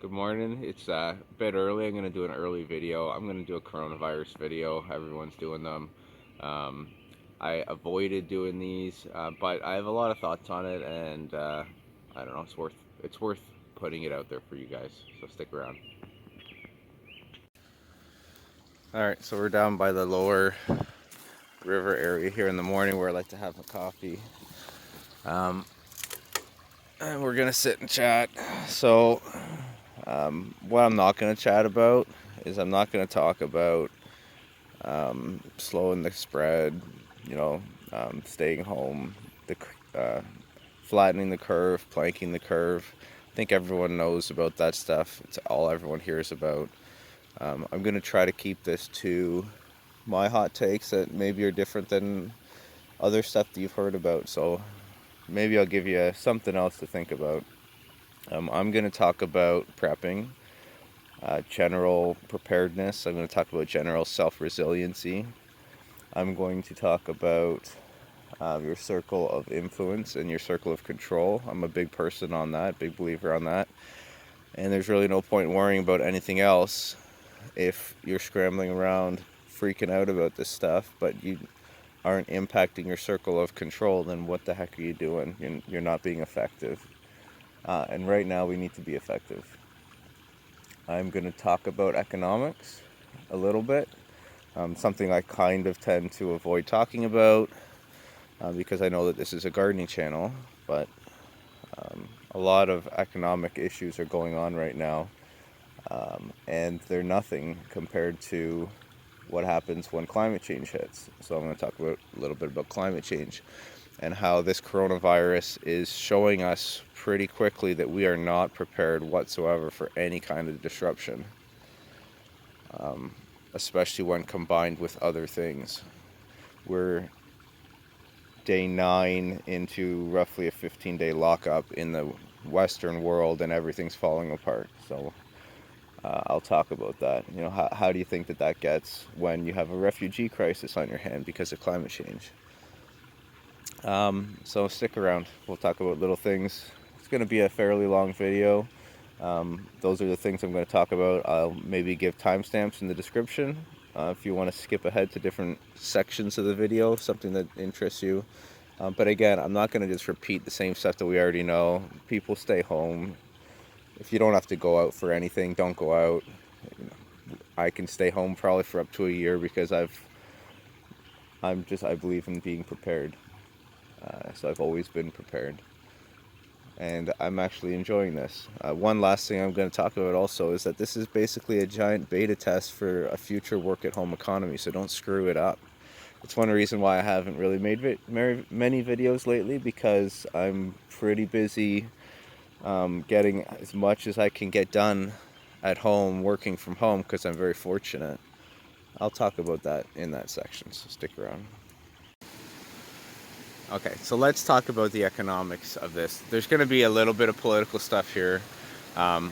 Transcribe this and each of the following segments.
Good morning. It's a bit early. I'm going to do an early video. I'm going to do a coronavirus video. Everyone's doing them. Um, I avoided doing these, but I have a lot of thoughts on it, and I don't know. It's worth putting it out there for you guys. So stick around. All right. So we're down by the lower river area here in the morning, where I like to have a coffee. And we're gonna sit and chat. So, what I'm not gonna chat about is I'm not gonna talk about slowing the spread, staying home, the flattening the curve, planking the curve. I think everyone knows about that stuff. It's all everyone hears about. I'm going to try to keep this to my hot takes that maybe are different than other stuff that you've heard about. So maybe I'll give you something else to think about. I'm going to talk about prepping, general preparedness. I'm going to talk about general self-resiliency. I'm going to talk about your circle of influence and your circle of control. I'm a big person on that, big believer on that. And there's really no point worrying about anything else if you're scrambling around freaking out about this stuff, but you aren't impacting your circle of control. Then what the heck are you doing? You're not being effective. And right now we need to be effective. I'm going to talk about economics a little bit. Something I kind of tend to avoid talking about because I know that this is a gardening channel, but a lot of economic issues are going on right now, and they're nothing compared to what happens when climate change hits. So I'm going to talk about a little bit about climate change and how this coronavirus is showing us pretty quickly that we are not prepared whatsoever for any kind of disruption, especially when combined with other things. We're day 9 into roughly a 15-day lockup in the Western world, and everything's falling apart. So I'll talk about that. How do you think that gets when you have a refugee crisis on your hand because of climate change? So stick around. We'll talk about little things. It's going to be a fairly long video. Those are the things I'm going to talk about. I'll maybe give timestamps in the description if you want to skip ahead to different sections of the video, something that interests you. But again, I'm not going to just repeat the same stuff that we already know. People stay home. If you don't have to go out for anything, don't go out. I can stay home probably for up to a year because I believe in being prepared. So I've always been prepared. And I'm actually enjoying this. One last thing I'm going to talk about also is that this is basically a giant beta test for a future work-at-home economy, so don't screw it up. It's one reason why I haven't really made many videos lately, because I'm pretty busy getting as much as I can get done at home, working from home, because I'm very fortunate. I'll talk about that in that section, so stick around. Okay, so let's talk about the economics of this. There's going to be a little bit of political stuff here. So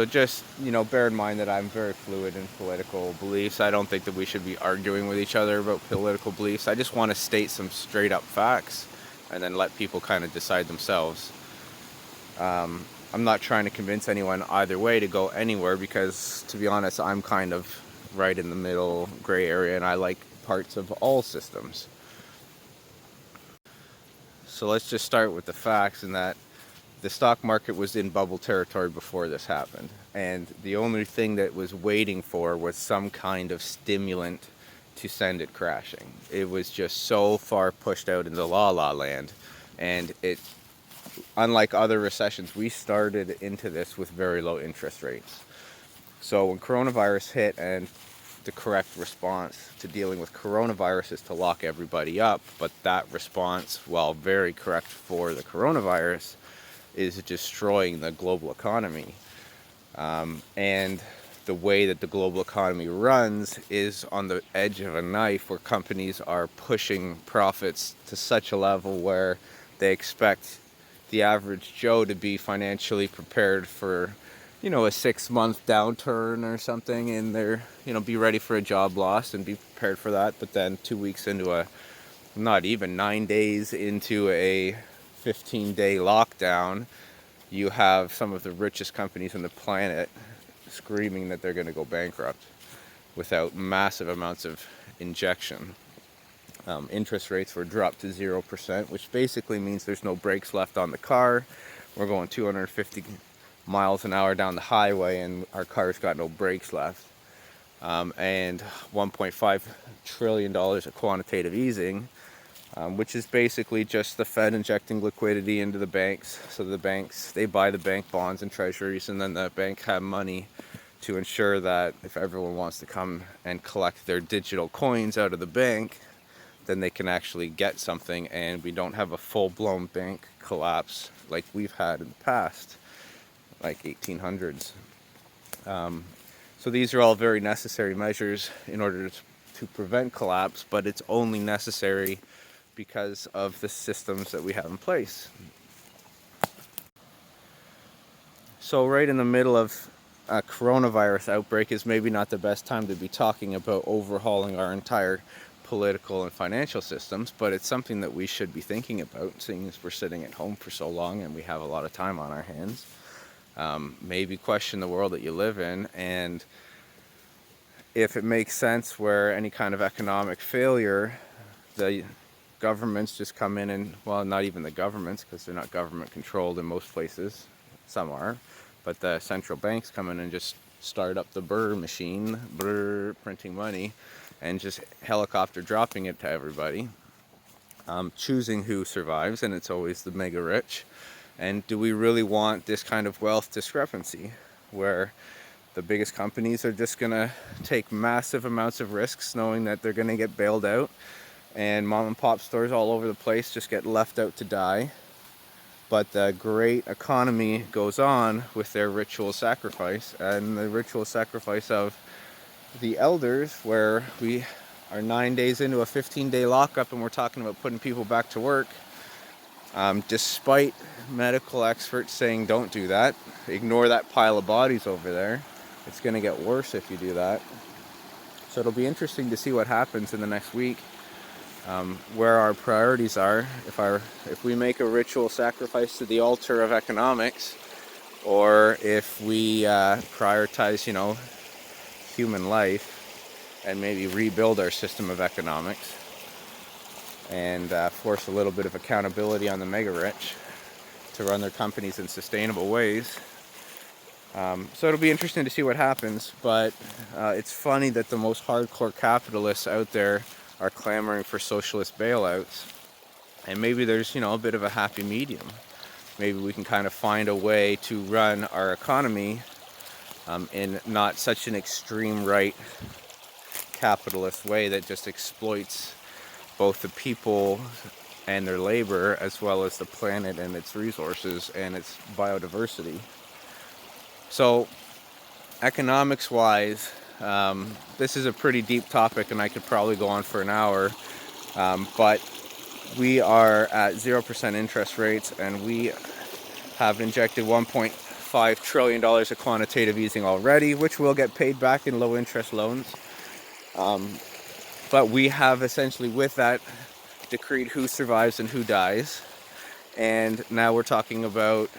just, bear in mind that I'm very fluid in political beliefs. I don't think that we should be arguing with each other about political beliefs. I just want to state some straight up facts and then let people kind of decide themselves. I'm not trying to convince anyone either way to go anywhere because, to be honest, I'm kind of right in the middle gray area and I like parts of all systems. So let's just start with the facts in that the stock market was in bubble territory before this happened. And the only thing that was waiting for was some kind of stimulant to send it crashing. It was just so far pushed out into la-la land. And unlike other recessions, we started into this with very low interest rates. So when coronavirus hit, and the correct response to dealing with coronavirus is to lock everybody up, but that response, while very correct for the coronavirus, is destroying the global economy. And the way that the global economy runs is on the edge of a knife, where companies are pushing profits to such a level where they expect the average Joe to be financially prepared for a 6-month downturn or something, and they're, be ready for a job loss and be prepared for that. But then 2 weeks into not even 9 days into a 15-day lockdown, you have some of the richest companies on the planet screaming that they're going to go bankrupt without massive amounts of injection. Interest rates were dropped to 0%, which basically means there's no brakes left on the car. We're going 250 miles an hour down the highway and our car's got no brakes left. And $1.5 trillion of quantitative easing, which is basically just the Fed injecting liquidity into the banks. So the banks, they buy the bank bonds and treasuries, and then the bank have money to ensure that if everyone wants to come and collect their digital coins out of the bank, then they can actually get something, and we don't have a full-blown bank collapse like we've had in the past, like 1800s. So these are all very necessary measures in order to prevent collapse, but it's only necessary because of the systems that we have in place. So right in the middle of a coronavirus outbreak is maybe not the best time to be talking about overhauling our entire political and financial systems, but it's something that we should be thinking about, seeing as we're sitting at home for so long and we have a lot of time on our hands. Maybe question the world that you live in, and if it makes sense where any kind of economic failure, the governments just come in and, well, not even the governments, because they're not government controlled in most places, some are, but the central banks come in and just start up the burr machine, printing money, and just helicopter dropping it to everybody, choosing who survives, and it's always the mega rich. And do we really want this kind of wealth discrepancy where the biggest companies are just going to take massive amounts of risks knowing that they're going to get bailed out, and mom and pop stores all over the place just get left out to die, but the great economy goes on with their ritual sacrifice, and the ritual sacrifice of the elders, where we are 9 days into a 15-day lockup and we're talking about putting people back to work, despite medical experts saying don't do that, ignore that pile of bodies over there, it's going to get worse if you do that. So it'll be interesting to see what happens in the next week, where our priorities are, if we make a ritual sacrifice to the altar of economics, or if we prioritize, human life and maybe rebuild our system of economics and force a little bit of accountability on the mega rich to run their companies in sustainable ways. So it'll be interesting to see what happens, but it's funny that the most hardcore capitalists out there are clamoring for socialist bailouts, and maybe there's a bit of a happy medium. Maybe we can kind of find a way to run our economy in not such an extreme right capitalist way that just exploits both the people and their labor, as well as the planet and its resources and its biodiversity. So economics wise, this is a pretty deep topic and I could probably go on for an hour, but we are at 0% interest rates, and we have injected $1.5 trillion of quantitative easing already, which will get paid back in low interest loans. But we have essentially with that decreed who survives and who dies. And now we're talking about,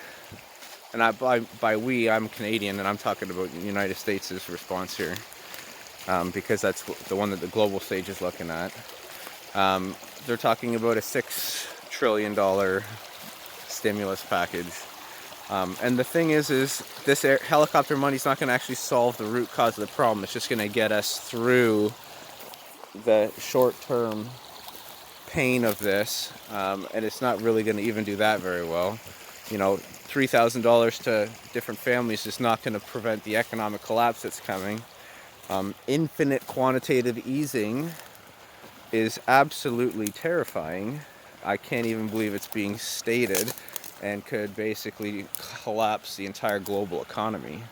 and by we, I'm Canadian, and I'm talking about the United States' response here, because that's the one that the global stage is looking at. They're talking about a $6 trillion stimulus package. And the thing is this helicopter money is not going to actually solve the root cause of the problem. It's just going to get us through the short-term pain of this, and it's not really going to even do that very well. $3,000 to different families is not going to prevent the economic collapse that's coming. Infinite quantitative easing is absolutely terrifying. I can't even believe it's being stated, and could basically collapse the entire global economy.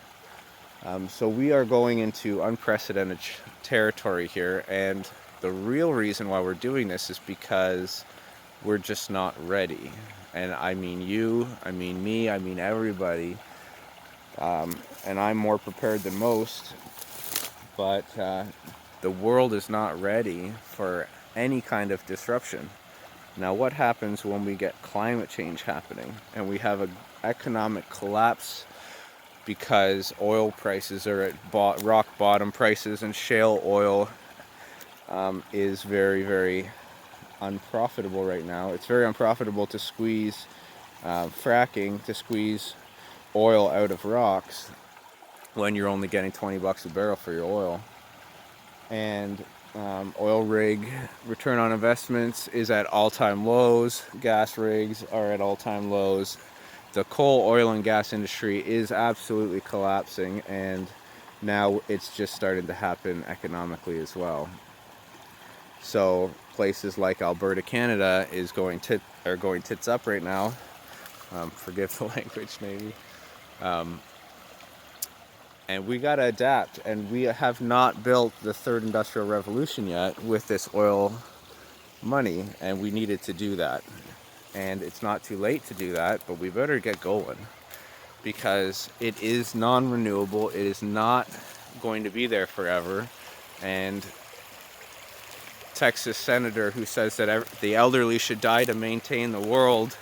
So we are going into unprecedented territory here, and the real reason why we're doing this is because we're just not ready. And I mean you, I mean me, I mean everybody. And I'm more prepared than most, but the world is not ready for any kind of disruption. Now, what happens when we get climate change happening and we have a economic collapse because oil prices are at rock bottom prices, and shale oil is very, very unprofitable right now. It's very unprofitable to squeeze fracking, to squeeze oil out of rocks when you're only getting $20 a barrel for your oil. And oil rig return on investments is at all-time lows. Gas rigs are at all-time lows. The coal, oil, and gas industry is absolutely collapsing, and now it's just starting to happen economically as well. So places like Alberta, Canada, are going tits up right now. Forgive the language, maybe. And we got to adapt, and we have not built the third industrial revolution yet with this oil money, and we needed to do that. And it's not too late to do that, but we better get going, because it is non-renewable. It is not going to be there forever. And Texas senator who says that the elderly should die to maintain the world,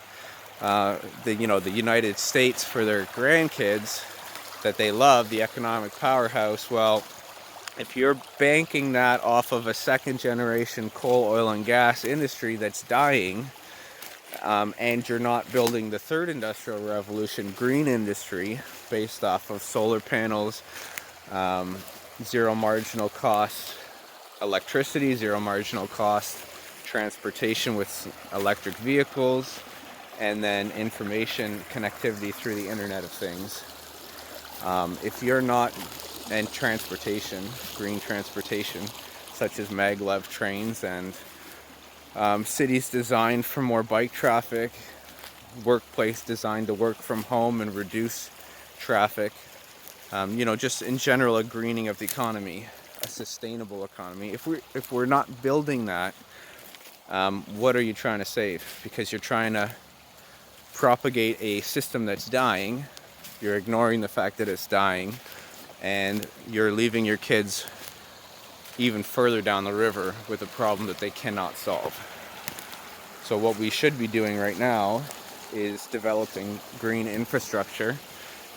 the United States for their grandkids that they love, the economic powerhouse. Well, if you're banking that off of a second generation coal, oil, and gas industry that's dying, and you're not building the third industrial revolution, green industry, based off of solar panels, zero marginal cost electricity, zero marginal cost transportation with electric vehicles, and then information connectivity through the Internet of Things. If you're not, and transportation, green transportation, such as maglev trains, and cities designed for more bike traffic, workplace designed to work from home and reduce traffic, just in general a greening of the economy, a sustainable economy. If we're not building that, what are you trying to save? Because you're trying to propagate a system that's dying, you're ignoring the fact that it's dying, and you're leaving your kids even further down the river with a problem that they cannot solve. So what we should be doing right now is developing green infrastructure.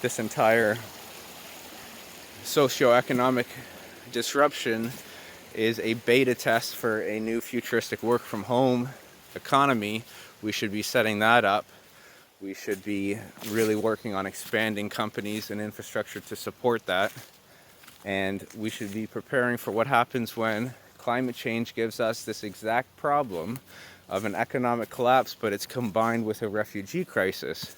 This entire socioeconomic disruption is a beta test for a new futuristic work from home economy. We should be setting that up. We should be really working on expanding companies and infrastructure to support that. And we should be preparing for what happens when climate change gives us this exact problem of an economic collapse, but it's combined with a refugee crisis,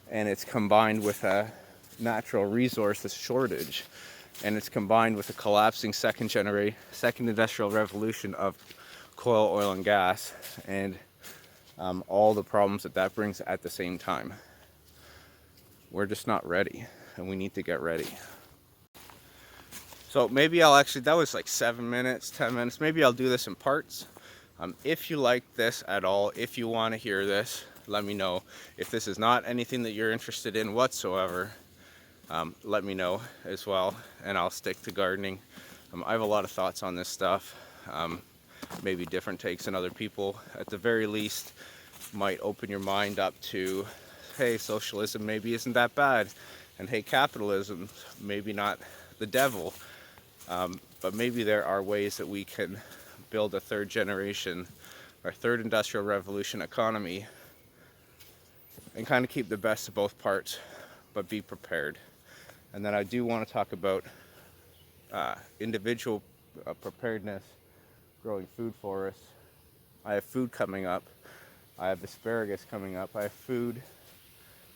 and it's combined with a natural resources shortage, and it's combined with a collapsing second industrial revolution of coal, oil, and gas, and all the problems that brings at the same time. We're just not ready, and we need to get ready. So maybe that was like 7 minutes, 10 minutes. Maybe I'll do this in parts. If you like this at all, if you want to hear this, let me know. If this is not anything that you're interested in whatsoever, let me know as well, and I'll stick to gardening. I have a lot of thoughts on this stuff. Maybe different takes than other people. At the very least, might open your mind up to, hey, socialism maybe isn't that bad, and hey, capitalism maybe not the devil, but maybe there are ways that we can build a third generation or third industrial revolution economy and kind of keep the best of both parts, but be prepared. And then I do want to talk about individual preparedness, growing food forests. I have food coming up. I have asparagus coming up. I have food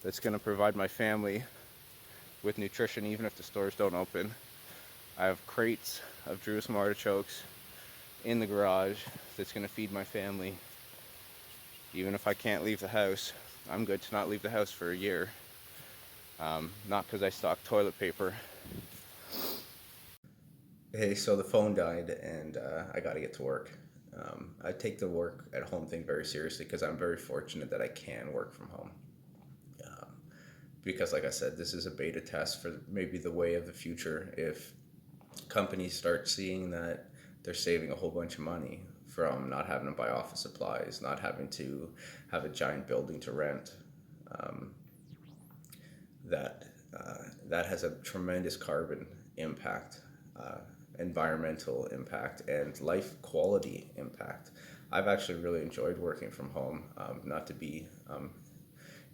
that's going to provide my family with nutrition even if the stores don't open. I have crates of Jerusalem artichokes in the garage that's going to feed my family. Even if I can't leave the house, I'm good to not leave the house for a year. Not because I stock toilet paper. Hey, so the phone died, and I got to get to work. I take the work at home thing very seriously because I'm very fortunate that I can work from home. Because like I said, this is a beta test for maybe the way of the future. If companies start seeing that they're saving a whole bunch of money from not having to buy office supplies, not having to have a giant building to rent, that that has a tremendous carbon impact, environmental impact, and life quality impact. I've actually really enjoyed working from home, not to be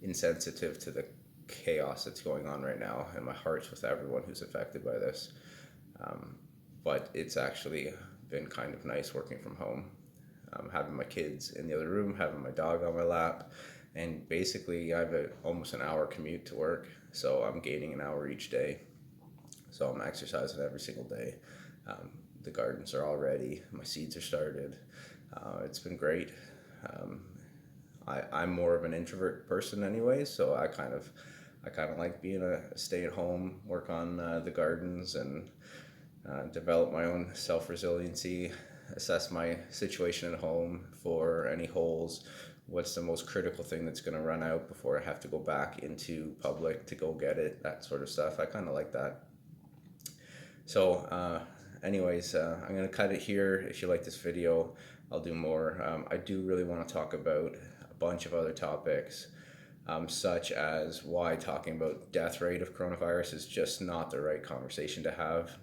insensitive to the chaos that's going on right now, and my heart's with everyone who's affected by this. But it's actually been kind of nice working from home, having my kids in the other room, having my dog on my lap, and basically I have almost an hour commute to work, so I'm gaining an hour each day. So I'm exercising every single day. The gardens are all ready. My seeds are started. It's been great. I'm more of an introvert person anyway, so I kind of like being a stay-at-home, work on the gardens, and develop my own self-resiliency, assess my situation at home for any holes, what's the most critical thing that's going to run out before I have to go back into public to go get it, that sort of stuff. I kind of like that. So anyways, I'm going to cut it here. If you like this video, I'll do more. I do really want to talk about a bunch of other topics, such as why talking about death rate of coronavirus is just not the right conversation to have,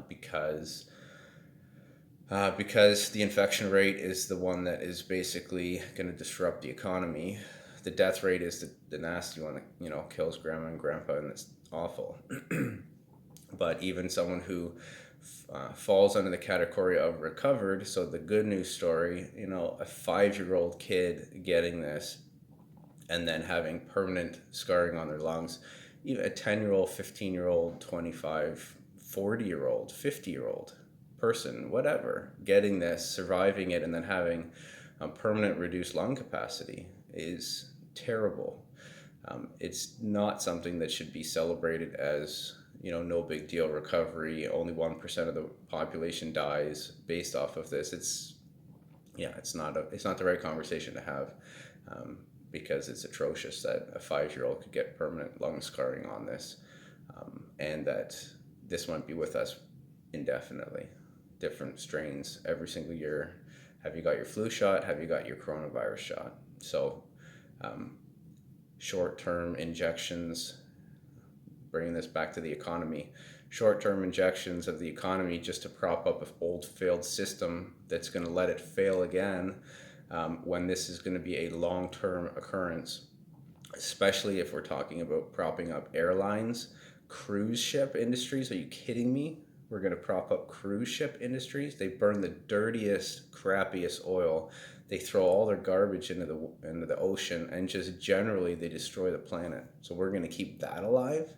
because the infection rate is the one that is basically going to disrupt the economy. The death rate is the nasty one that, you know, kills grandma and grandpa, and it's awful. But even someone who falls under the category of recovered, so the good news story, you know, a 5-year-old kid getting this and then having permanent scarring on their lungs, even a 10-year-old, 15-year-old, 25, 40-year-old, 50-year-old person, whatever, getting this, surviving it, and then having permanent reduced lung capacity is terrible. It's not something that should be celebrated as, you know, no big deal recovery. Only 1% of the population dies based off of this. It's not the right conversation to have, because it's atrocious that a 5-year-old could get permanent lung scarring on this, and that this might be with us indefinitely. Different strains every single year. Have you got your flu shot? Have you got your coronavirus shot? So short-term injections, bringing this back to the economy, short-term injections of the economy just to prop up an old failed system that's going to let it fail again, when this is going to be a long-term occurrence, especially if we're talking about propping up airlines, cruise ship industries. Are you kidding me? We're going to prop up cruise ship industries. They burn the dirtiest, crappiest oil. They throw all their garbage into the ocean, and just generally they destroy the planet. So we're going to keep that alive?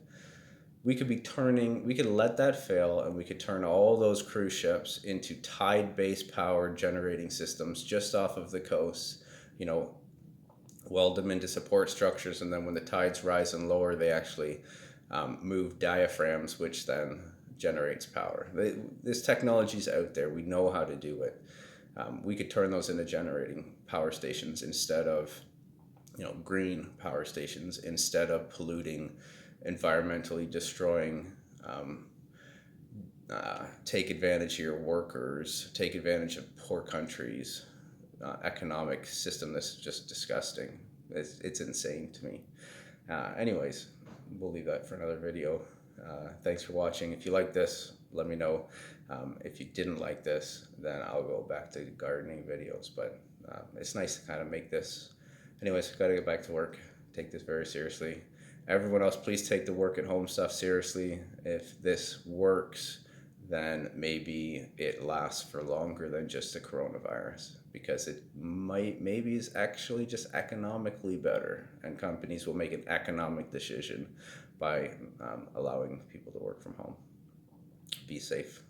We could let that fail, and we could turn all those cruise ships into tide-based power generating systems just off of the coast, you know, weld them into support structures, and then when the tides rise and lower, they actually move diaphragms, which then generates power. This technology's out there. We know how to do it. We could turn those into generating power stations instead of, you know, green power stations, instead of polluting, environmentally destroying, take advantage of your workers, take advantage of poor countries, economic system that's just disgusting. It's insane to me. Anyways, we'll leave that for another video. Thanks for watching. If you like this, let me know. If you didn't like this, then I'll go back to gardening videos. But it's nice to kind of make this. Anyways, gotta get back to work. Take this very seriously. Everyone else, please take the work at home stuff seriously. If this works, then maybe it lasts for longer than just the coronavirus, because it maybe is actually just economically better, and companies will make an economic decision by allowing people to work from home. Be safe.